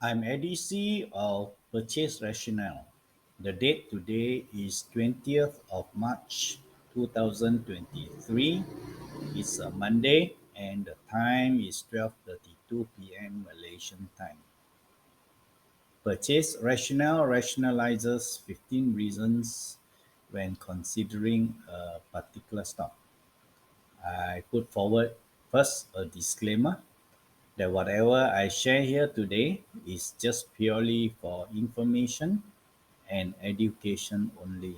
I'm ADC of Purchase Rationale. The date today is 20th of March 2023. It's a Monday and the time is 12:32 p.m. Malaysian time. Purchase Rationale rationalizes 15 reasons when considering a particular stock. I put forward first a disclaimer that whatever I share here today is just purely for information and education only.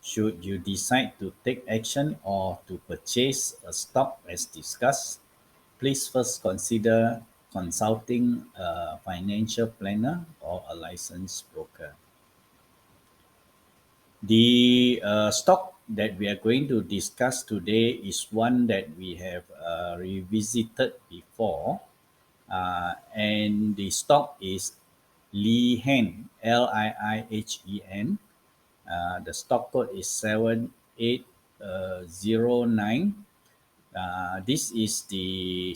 Should you decide to take action or to purchase a stock as discussed, please first consider consulting a financial planner or a licensed broker. The stock that we are going to discuss today is one that we have revisited before, and the stock is Lihen, Liihen. The stock code is 7809. This is the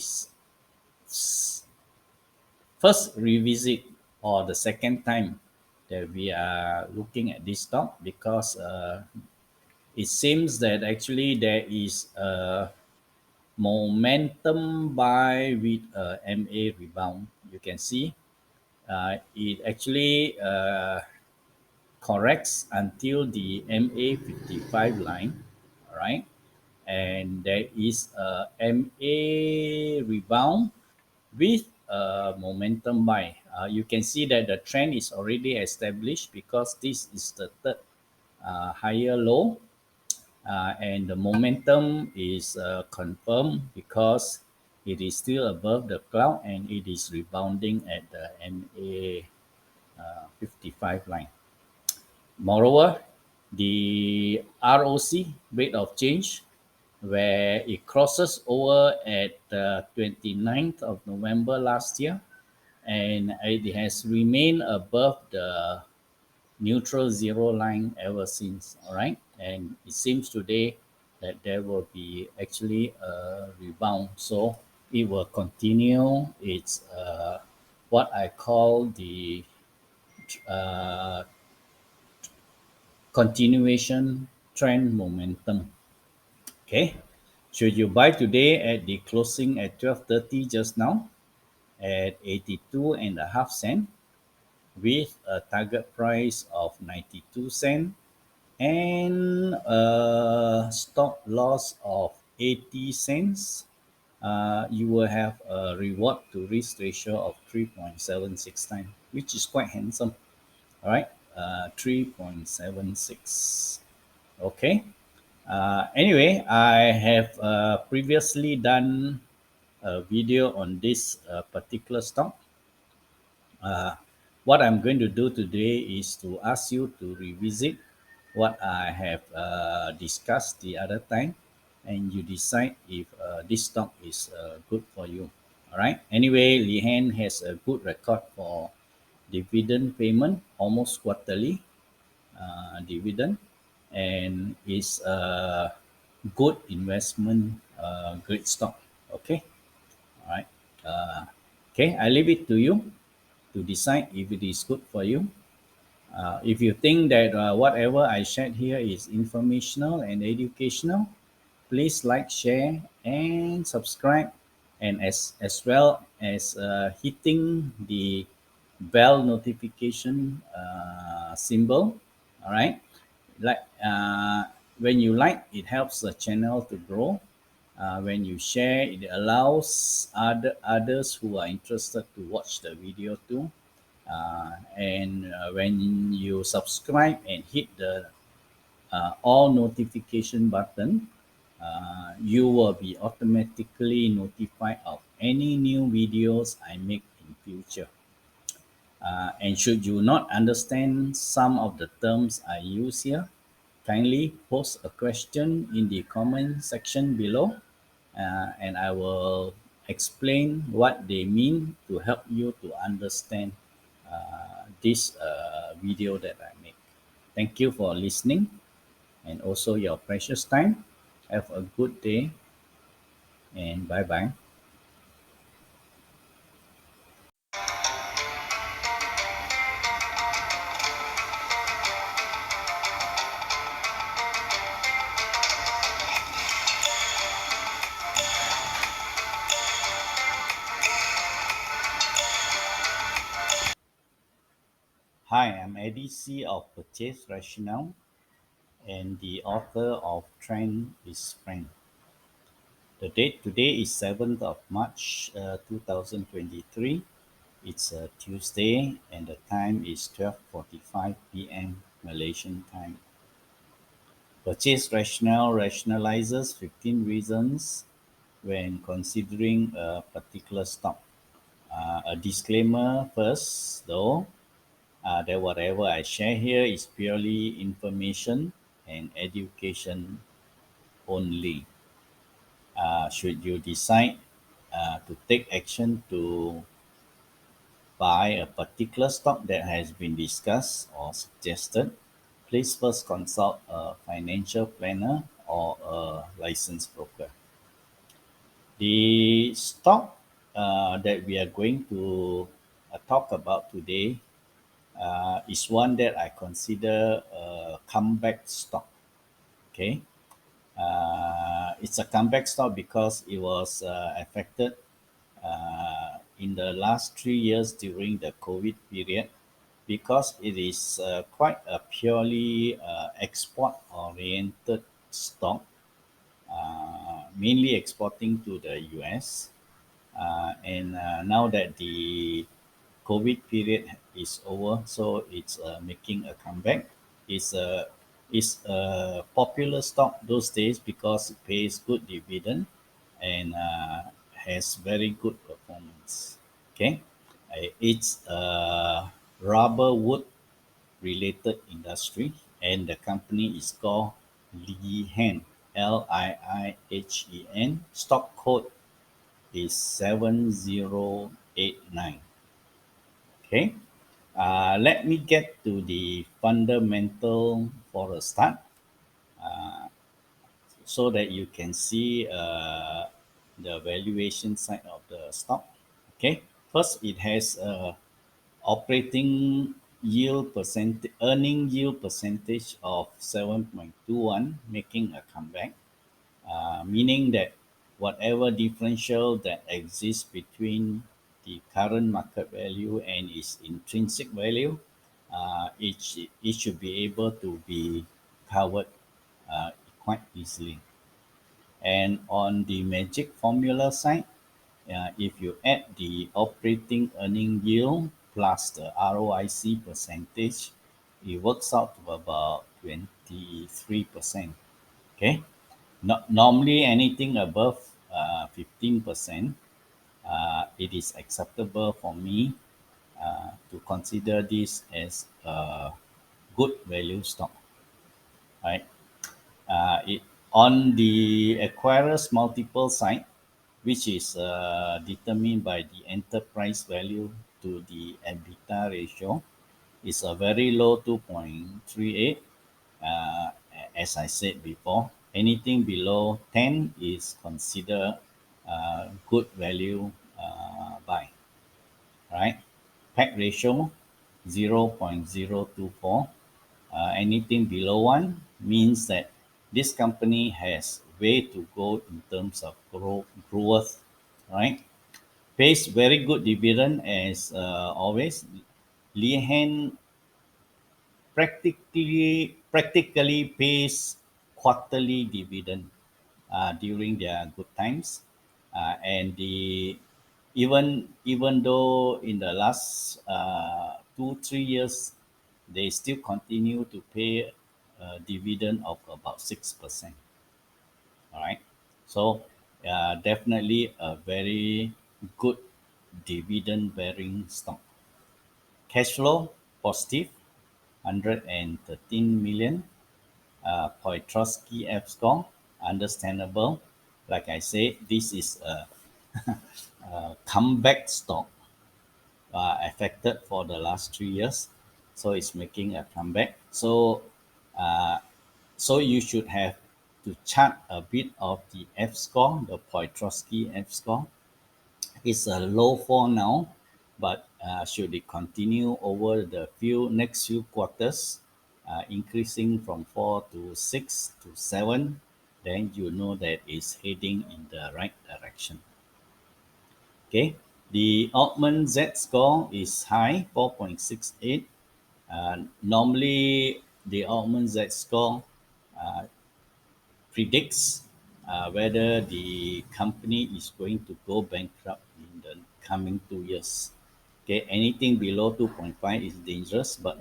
first revisit or the second time that we are looking at this stock because it seems that actually there is a momentum buy with a MA rebound. You can see it actually corrects until the MA 55 line, all right? And there is a MA rebound with a momentum buy. You can see that the trend is already established because this is the third higher low, and the momentum is confirmed because it is still above the cloud and it is rebounding at the MA 55 line. Moreover, the ROC, rate of change, where it crosses over at the 29th of November last year, and it has remained above the neutral zero line ever since. All right, and it seems today that there will be actually a rebound, so it will continue its what I call the uh, continuation trend momentum. Okay, should you buy today at the closing at 12:30 just now at 82 and a half cent with a target price of 92 cent and a stop loss of 80 cents, you will have a reward to risk ratio of 3.76 times, which is quite handsome. All right, 3.76. Okay. Anyway, I have previously done a video on this particular stock. Uh, what I'm going to do today is to ask you to revisit what I have discussed the other time, and you decide if this stock is good for you. All right. Anyway, Lihan has a good record for dividend payment, almost quarterly dividend, and is a good investment grade stock. Okay. All right. Uh, okay. I leave it to you to decide if it is good for you. If you think that whatever I shared here is informational and educational, please like, share, and subscribe, and as well as hitting the bell notification symbol. All right, like when you like, it helps the channel to grow. When you share, it allows others who are interested to watch the video too. And when you subscribe and hit the all notification button, you will be automatically notified of any new videos I make in future. And should you not understand some of the terms I use here, kindly post a question in the comment section below, and I will explain what they mean to help you to understand this video that I make. Thank you for listening and also your precious time. Have a good day and bye bye. editor of Purchase Rationale and the author of Trend is Friend. The date today is 7th of March 2023. It's a Tuesday and the time is 12:45 p.m. Malaysian time. Purchase Rationale rationalizes 15 reasons when considering a particular stock. A disclaimer first, though, that whatever I share here is purely information and education only. Should you decide to take action to buy a particular stock that has been discussed or suggested, please first consult a financial planner or a licensed broker. The stock that we are going to talk about today is one that I consider a comeback stock. Okay, it's a comeback stock because it was affected in the last 3 years during the COVID period, because it is quite a purely export oriented stock, mainly exporting to the US. And now that the COVID period is over, so it's making a comeback. It's a popular stock those days because it pays good dividend and has very good performance. Okay, it's a rubber wood related industry, and the company is called Lihen, Lihen. Stock code is 7089. Okay, let me get to the fundamental for a start, so that you can see the valuation side of the stock. Okay, first it has a operating yield percent, earning yield percentage of 7.21, making a comeback, meaning that whatever differential that exists between the current market value and its intrinsic value, it should be able to be covered uh, quite easily. And on the magic formula side, if you add the operating earning yield plus the ROIC percentage, it works out to about 23%. Okay, normally anything above 15%, it is acceptable for me to consider this as a good value stock, right? It on the acquirer's multiple side, which is determined by the enterprise value to the EBITDA ratio, is a very low 2.38. Uh, as I said before, anything below 10 is considered good value buy, right? PAC ratio 0.024. Anything below 1 means that this company has way to go in terms of growth, right? Pays very good dividend as always. Lihen practically pays quarterly dividend during their good times, and the even though in the last 2 3 years they still continue to pay a dividend of about 6%. All right, so definitely a very good dividend bearing stock. Cash flow positive, 113 million. Poitrovsky F score, understandable. Like I said, this is a comeback stock, affected for the last 3 years, so it's making a comeback. Uh, so you should have to chart a bit of the F score, the Poitrovsky F score. It's a low for now, but should it continue over the next few quarters, increasing from 4 to 6 to 7, then you know that it's heading in the right direction. Okay, the Altman Z score is high, 4.68. Normally, the Altman Z score predicts whether the company is going to go bankrupt in the coming 2 years. Okay, anything below 2.5 is dangerous, but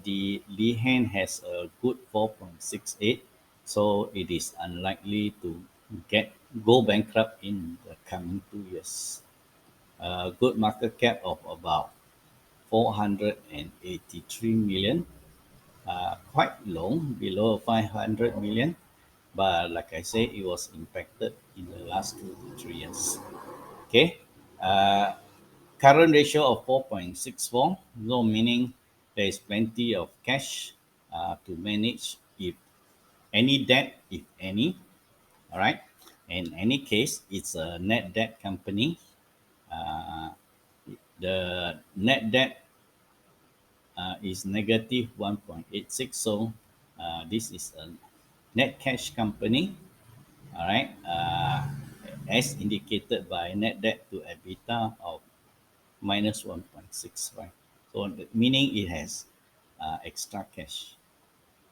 the Lihan has a good 4.68, so it is unlikely to get go bankrupt in the coming 2 years. A good market cap of about 483 million, quite low, below 500 million. But like I say, it was impacted in the last 2 to 3 years. Okay, uh, current ratio of 4.64, no, meaning there is plenty of cash to manage if any debt, if any. All right. In any case, it's a net debt company. Uh, the net debt is negative 1.86. So this is a net cash company. All right. As indicated by net debt to EBITDA of minus 1.65. So meaning it has extra cash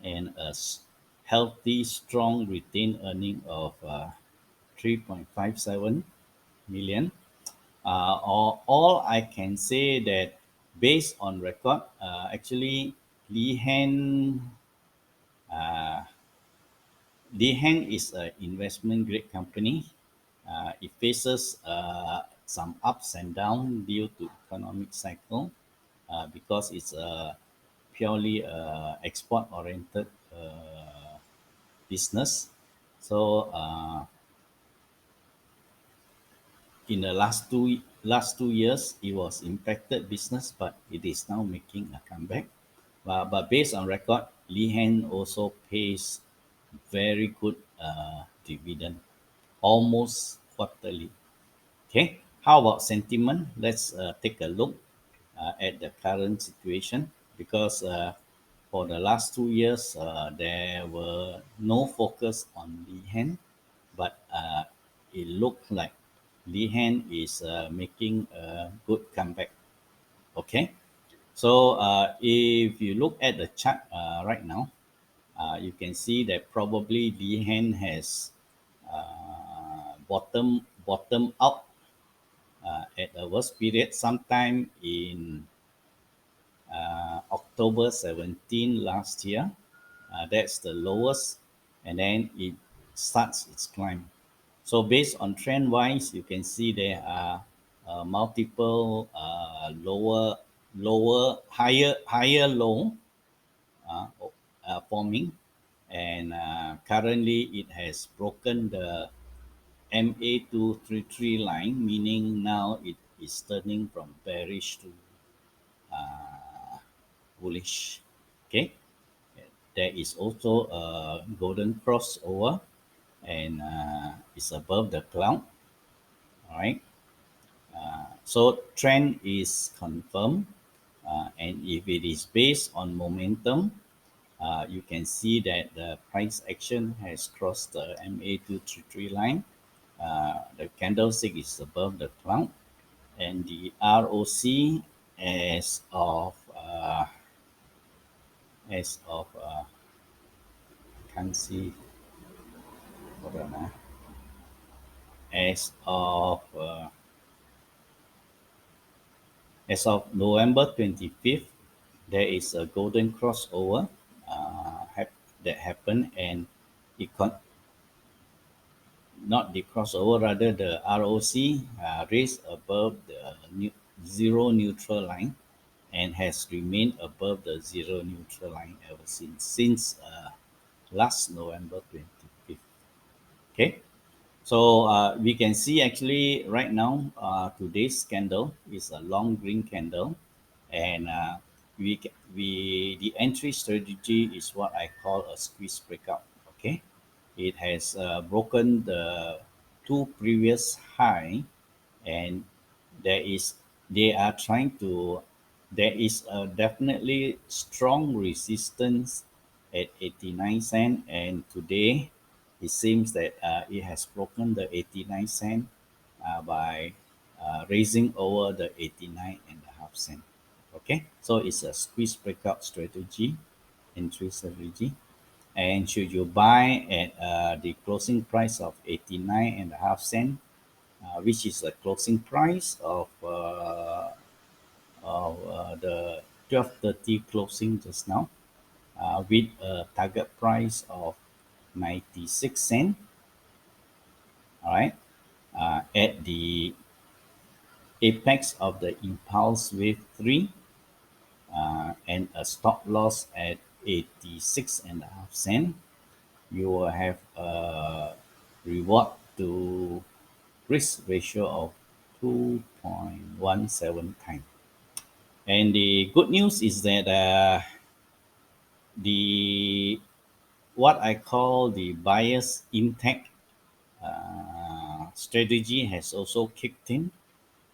and a healthy, strong retained earning of 3.57 million. All I can say that based on record, actually Lihan uh, Lihan is an investment grade company. It faces some ups and downs due to economic cycle because it's a purely export oriented business. So in the last two years, it was impacted business, but it is now making a comeback. But based on record, Lihan also pays very good dividend, almost quarterly. Okay, how about sentiment? Let's take a look at the current situation because for the last 2 years there were no focus on Lihan, but it looked like Lihan is making a good comeback. Okay, so if you look at the chart right now, you can see that probably Lihan has bottom out at a worst period sometime in October 17 last year. That's the lowest, and then it starts its climb. So based on trend wise, you can see there are multiple higher low uh, forming, and currently it has broken the MA233 line, meaning now it is turning from bearish to bullish. Okay, there is also a golden crossover, and it's above the cloud. All right, so trend is confirmed, and if it is based on momentum, you can see that the price action has crossed the MA233 line. The candlestick is above the cloud, and the ROC as of can't see, hold on, as of uh, as of November 25th, there is a golden crossover that happened, and it not the crossover, rather the ROC raised above the zero neutral line and has remained above the zero neutral line ever since last November 25th. Okay, so we can see actually right now today's candle is a long green candle, and we the entry strategy is what I call a squeeze breakout. Okay, it has broken the two previous high, and there is they are trying to there is a definitely strong resistance at 89 cent, and today it seems that it has broken the 89 cent by raising over the 89 and a half cent. Okay, so it's a squeeze breakout strategy, entry strategy. And should you buy at the closing price of 89.5 cents, which is the closing price of the 12:30 closing just now, with a target price of 96 cents, all right, at the apex of the impulse wave 3, and a stop loss at 86.5 cents, you will have a reward to risk ratio of 2.17 times. And the good news is that the what I call the bias intact strategy has also kicked in,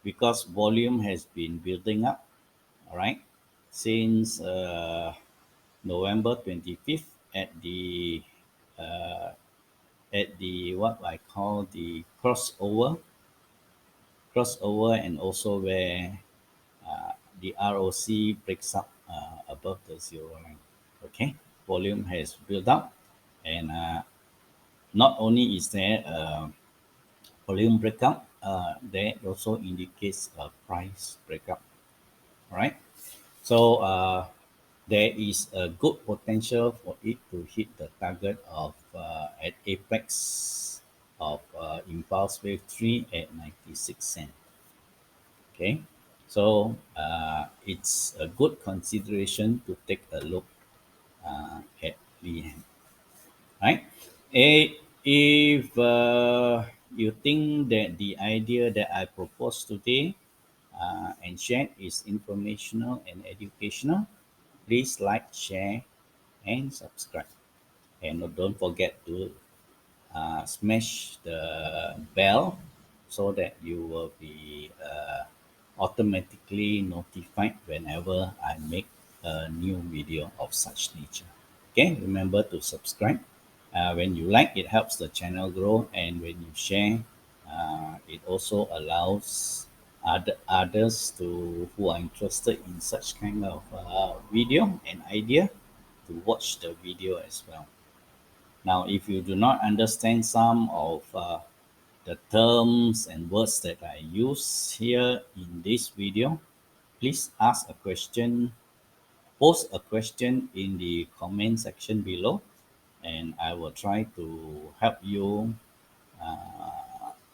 because volume has been building up, all right, since November 25th uh, at the what I call the crossover, and also where the ROC breaks up above the zero line. Okay, volume has built up, and not only is there a volume breakup, there also indicates a price breakup. All right, so there is a good potential for it to hit the target of at apex of impulse wave 3 at 96 cents. Okay, so it's a good consideration to take a look at Lian, right? If you think that the idea that I proposed today and shared is informational and educational, please like, share, and subscribe. And don't forget to smash the bell so that you will be automatically notified whenever I make a new video of such nature. Okay, remember to subscribe. When you like, it helps the channel grow, and when you share, it also allows others to who are interested in such kind of video and idea to watch the video as well. Now, if you do not understand some of the terms and words that I use here in this video, please ask a question, post a question in the comment section below, and I will try to help you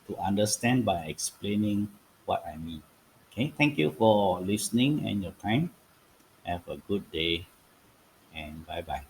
to understand by explaining what I mean. Okay, thank you for listening and your time. Have a good day, and bye bye.